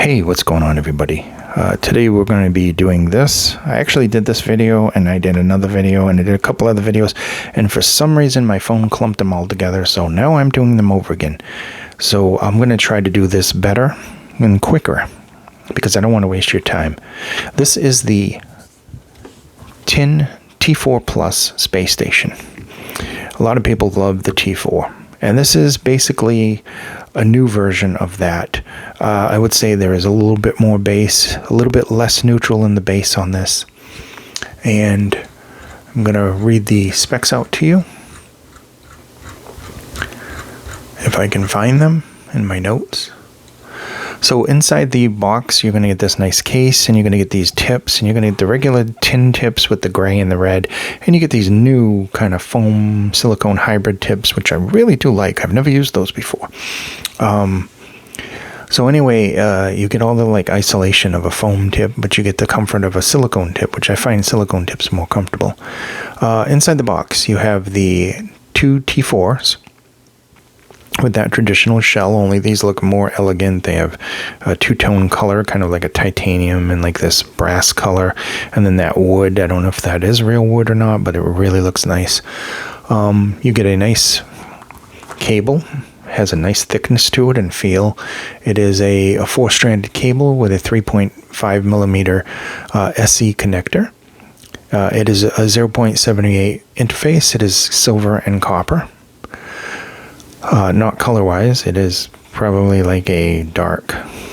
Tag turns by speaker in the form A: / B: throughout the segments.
A: Hey, what's going on, everybody? Today we're going to be doing this. I actually did this video, and I did another video, and I did a couple other videos, and for some reason my phone clumped them all together, so now I'm doing them over again. So I'm going to try to do this better and quicker, because I don't want to waste your time. This is the T4 Plus space station. A lot of people love the T4, and this is basically a new version of that. I would say there is a little bit more bass, a little bit less neutral in the bass on this. And I'm going to read the specs out to you, if I can find them in my notes. So inside the box, you're going to get this nice case, and you're going to get these tips, and you're going to get the regular tin tips with the gray and the red, and you get these new kind of foam silicone hybrid tips, which I really do like. I've never used those before. So anyway, you get all the isolation of a foam tip, but you get the comfort of a silicone tip, which I find silicone tips more comfortable. Inside the box, you have the two T4s. With that traditional shell, only these look more elegant. They have a two-tone color, kind of like a titanium and like this brass color, and then that wood. I don't know if that is real wood or not, but it really looks nice. You get a nice cable, has a nice thickness to it and feel. It is a 4-stranded cable with a 3.5 millimeter SE connector. It is a 0.78 interface. It is silver and copper. Not color-wise, it is probably like a dark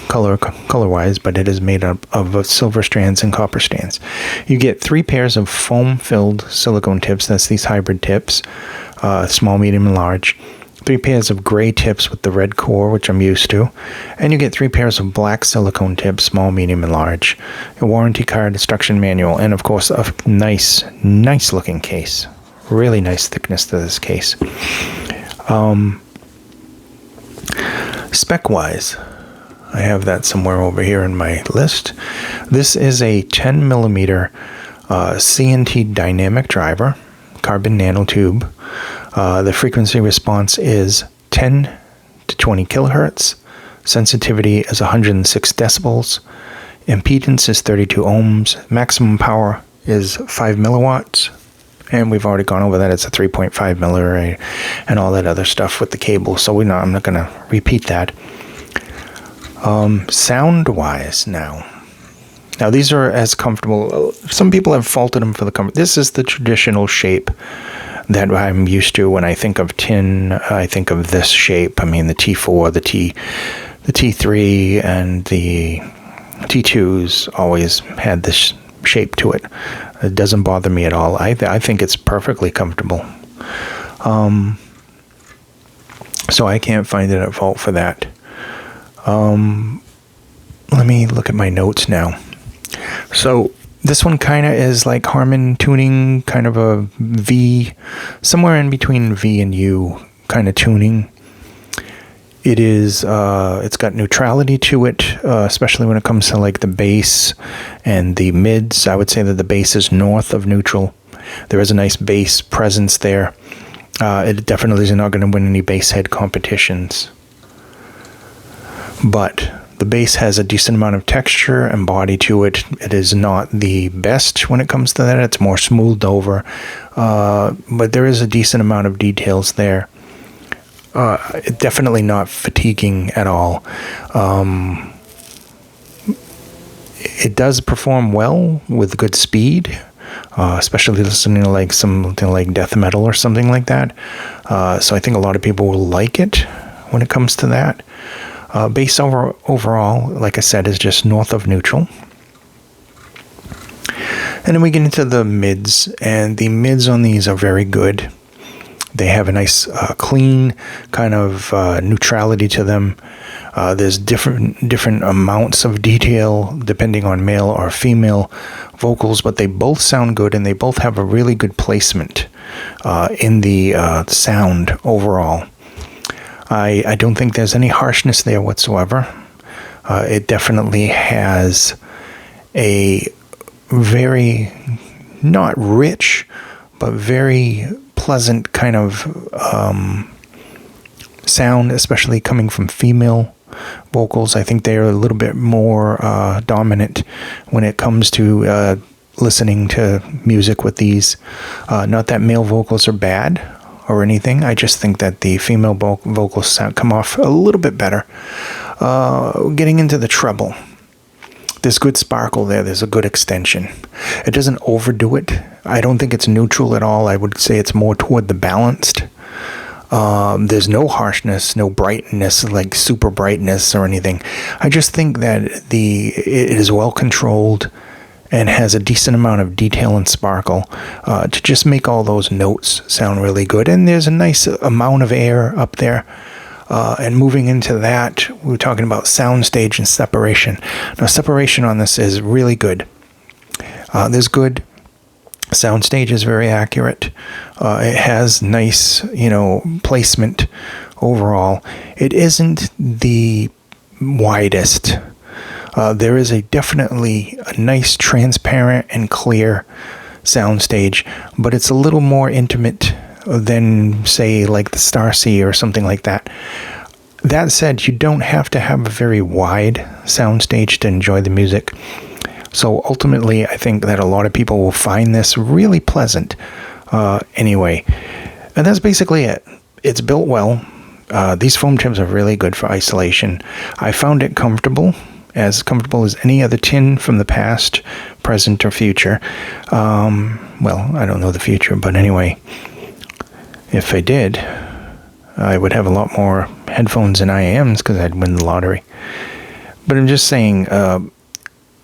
A: color-wise, but it is made up of silver strands and copper strands. You get 3 pairs of foam-filled silicone tips. That's these hybrid tips, small, medium, and large. 3 pairs of gray tips with the red core, which I'm used to. And you get 3 pairs of black silicone tips, small, medium, and large. A warranty card, instruction manual, and of course a nice-looking case. Really nice thickness to this case. Spec-wise, I have that somewhere over here in my list. This is a 10 millimeter CNT dynamic driver, carbon nanotube. The frequency response is 10 to 20 kilohertz. Sensitivity is 106 decibels. Impedance is 32 ohms. Maximum power is 5 milliwatts. And we've already gone over that. It's a 3.5 milliarray and all that other stuff with the cable. So I'm not going to repeat that. Sound-wise now these are as comfortable. Some people have faulted them for the comfort. This is the traditional shape that I'm used to when I think of tin. I think of this shape. I mean, the T4, the T3, and the T2s always had this shape to it. It doesn't bother me at all. I think it's perfectly comfortable. So I can't find it at fault for that. Let me look at my notes now. So this one kind of is like Harman tuning, kind of a V, somewhere in between V and U kind of tuning. It is, it's got neutrality to it, especially when it comes to like the bass and the mids. I would say that the bass is north of neutral. There is a nice bass presence there. It definitely is not going to win any bass head competitions. But the bass has a decent amount of texture and body to it. It is not the best when it comes to that. It's more smoothed over. But there is a decent amount of details there. Definitely not fatiguing at all. It does perform well with good speed, especially listening to like something like death metal or something like that. So I think a lot of people will like it when it comes to that. Bass overall, like I said, is just north of neutral. And then we get into the mids, and the mids on these are very good. They have a nice, clean kind of neutrality to them. There's different amounts of detail depending on male or female vocals, but they both sound good, and they both have a really good placement in the sound overall. I don't think there's any harshness there whatsoever. It definitely has a very, not rich, but very pleasant kind of sound, especially coming from female vocals. I think they're a little bit more dominant when it comes to listening to music with these. Not that male vocals are bad or anything. I just think that the female vocals come off a little bit better. Getting into the treble, there's good sparkle there. There's a good extension. It doesn't overdo it. I don't think it's neutral at all. I would say it's more toward the balanced. There's no harshness, no brightness, like super brightness or anything. I just think that it is well controlled and has a decent amount of detail and sparkle to just make all those notes sound really good. And there's a nice amount of air up there. And moving into that, we were talking about soundstage and separation. Now, separation on this is really good. There's good. Soundstage is very accurate. It has nice, placement overall. It isn't the widest. There is definitely a nice, transparent and clear soundstage, but it's a little more intimate than, say, like the Starsea or something like that. That said, you don't have to have a very wide soundstage to enjoy the music. So ultimately, I think that a lot of people will find this really pleasant anyway. And that's basically it. It's built well. These foam tips are really good for isolation. I found it comfortable as any other tin from the past, present, or future. Well, I don't know the future, but anyway, if I did, I would have a lot more headphones and IAMs because I'd win the lottery. But I'm just saying,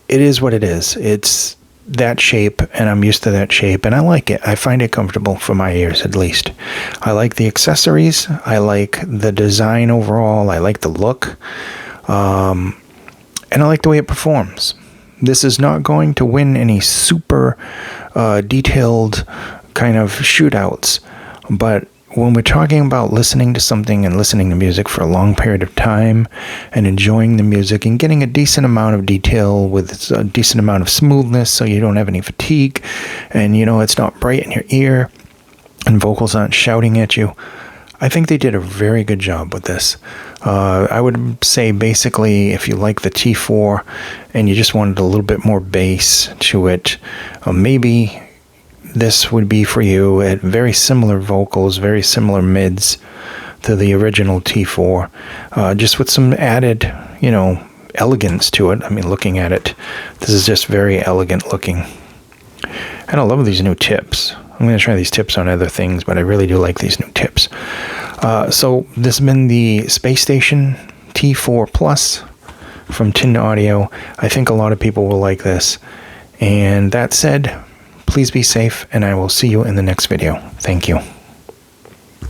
A: it is what it is. It's that shape, and I'm used to that shape, and I like it. I find it comfortable for my ears, at least. I like the accessories. I like the design overall. I like the look. And I like the way it performs. This is not going to win any super detailed kind of shootouts, but when we're talking about listening to something and listening to music for a long period of time and enjoying the music and getting a decent amount of detail with a decent amount of smoothness so you don't have any fatigue and, it's not bright in your ear and vocals aren't shouting at you, I think they did a very good job with this. I would say basically if you like the T4 and you just wanted a little bit more bass to it, maybe this would be for you. At very similar vocals, very similar mids to the original T4, just with some added, elegance to it. I mean, looking at it, this is just very elegant looking. And I love these new tips. I'm going to try these tips on other things, but I really do like these new tips. So this has been the Space Station T4 Plus from Tin Audio. I think a lot of people will like this. And that said, please be safe, and I will see you in the next video. Thank you.